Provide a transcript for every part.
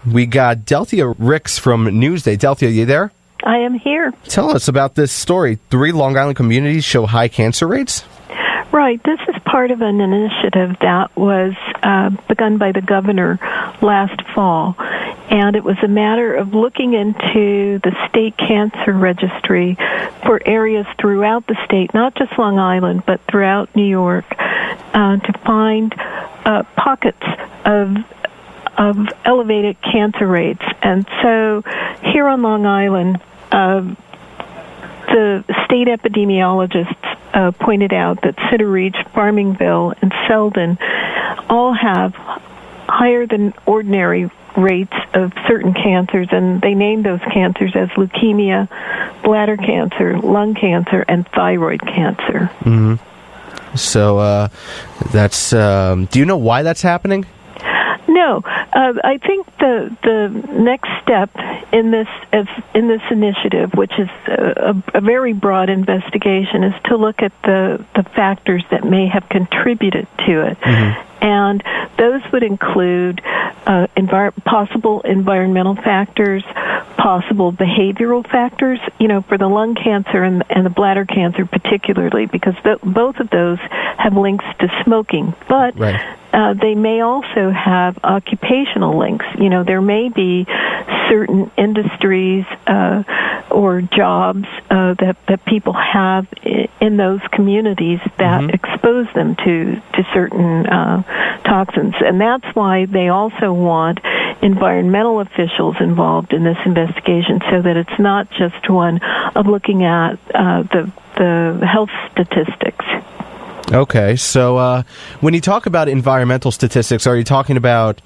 We got Delthia Ricks from Newsday. Delthia, you there? I am here. Tell us about this story. 3 Long Island communities show high cancer rates? Right. This is part of an initiative that was begun by the governor last fall. And it was a matter of looking into the state cancer registry for areas throughout the state, not just Long Island, but throughout New York, to find pockets of elevated cancer rates. And so here on Long Island, the state epidemiologists pointed out that Center Reach, Farmingville, and Selden all have higher than ordinary rates of certain cancers, and they named those cancers as leukemia, bladder cancer, lung cancer, and thyroid cancer. Mm-hmm. So that's. Do you know why that's happening? No, I think the next step in this initiative, which is a very broad investigation, is to look at the factors that may have contributed to it. Mm-hmm. And those would include possible environmental factors, possible behavioral factors, for the lung cancer and the bladder cancer particularly, because both of those have links to smoking. But right. They may also have occupational links. There may be certain industries or jobs that people have in those communities that mm-hmm. expose them to certain toxins. And that's why they also want environmental officials involved in this investigation, so that it's not just one of looking at the health statistics. Okay, so when you talk about environmental statistics, are you talking about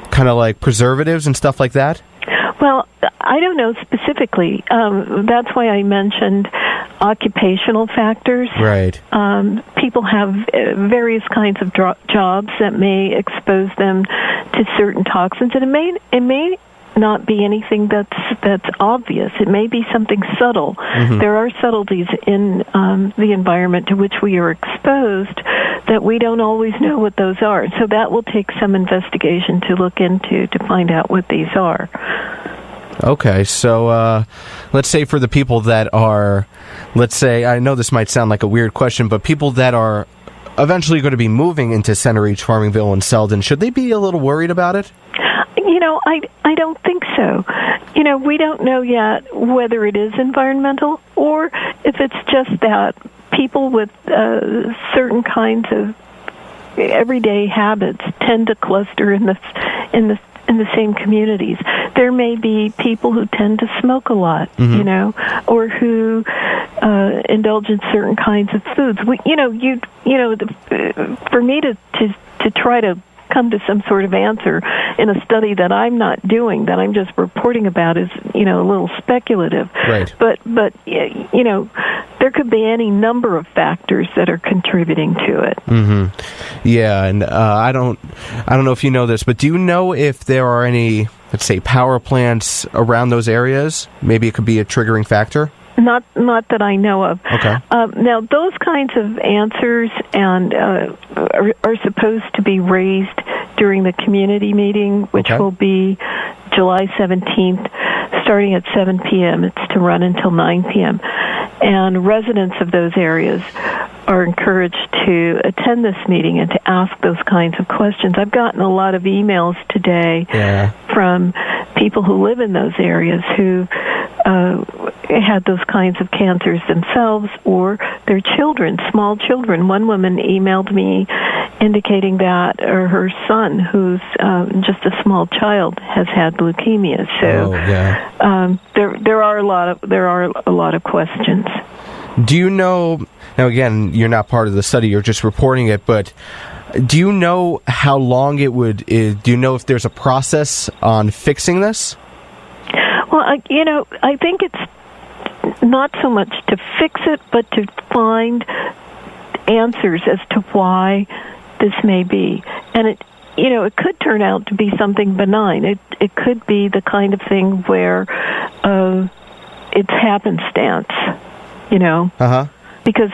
kind of like preservatives and stuff like that? Well, I don't know specifically. That's why I mentioned occupational factors. Right. People have various kinds of jobs that may expose them to certain toxins, and it may not be anything that's obvious. It may be something subtle. Mm-hmm. There are subtleties in the environment to which we are exposed that we don't always know what those are. So that will take some investigation to look into to find out what these are. Okay, so let's say for the people that are, I know this might sound like a weird question, but people that are eventually going to be moving into Center Reach, Farmingville, and Selden, should they be a little worried about it? I don't think so. We don't know yet whether it is environmental or if it's just that people with certain kinds of everyday habits tend to cluster in the same communities. There may be people who tend to smoke a lot, mm-hmm. Or who indulge in certain kinds of foods. For me to try to come to some sort of answer in a study that I'm not doing, that I'm just reporting about, is a little speculative. Right. But there could be any number of factors that are contributing to it. Mm-hmm. Yeah, and I don't know if you know this, but do you know if there are any, let's say, power plants around those areas? Maybe it could be a triggering factor. Not that I know of. Okay. Now, those kinds of answers are supposed to be raised during the community meeting, which will be July 17th, starting at 7 p.m. It's to run until 9 p.m. And residents of those areas are encouraged to attend this meeting and to ask those kinds of questions. I've gotten a lot of emails today from people who live in those areas who had those kinds of cancers themselves or their children, small children. One woman emailed me indicating that her son, who's just a small child, has had leukemia. So there are a lot of questions. Do you know, now again, you're not part of the study, you're just reporting it, but do you know how long it would, do you know if there's a process on fixing this? Well, I think it's not so much to fix it, but to find answers as to why this may be. And it could turn out to be something benign. It could be the kind of thing where it's happenstance, Uh-huh. Because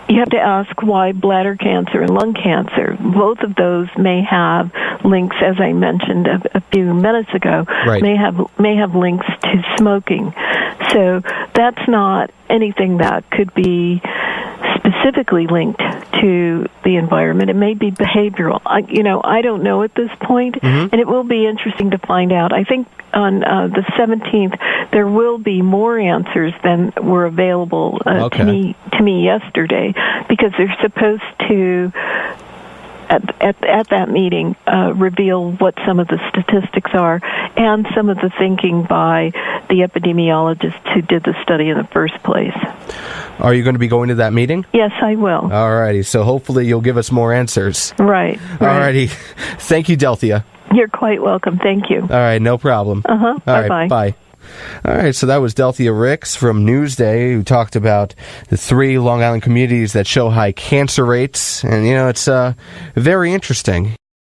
you have to ask why bladder cancer and lung cancer. Both of those may have links, as I mentioned a few minutes ago, right. may have links to smoking. So that's not anything that could be specifically linked to the environment. It may be behavioral. I don't know at this point, and it will be interesting to find out. I think on the 17th there will be more answers than were available to me yesterday, because they're supposed to at that meeting reveal what some of the statistics are and some of the thinking by the epidemiologists who did the study in the first place. Are you going to be going to that meeting? Yes, I will. All righty. So hopefully you'll give us more answers. Right. All righty. Thank you, Delthia. You're quite welcome. Thank you. All right. No problem. All right. Bye-bye. Bye. All right, so that was Delthia Ricks from Newsday, who talked about the 3 Long Island communities that show high cancer rates. And, it's very interesting.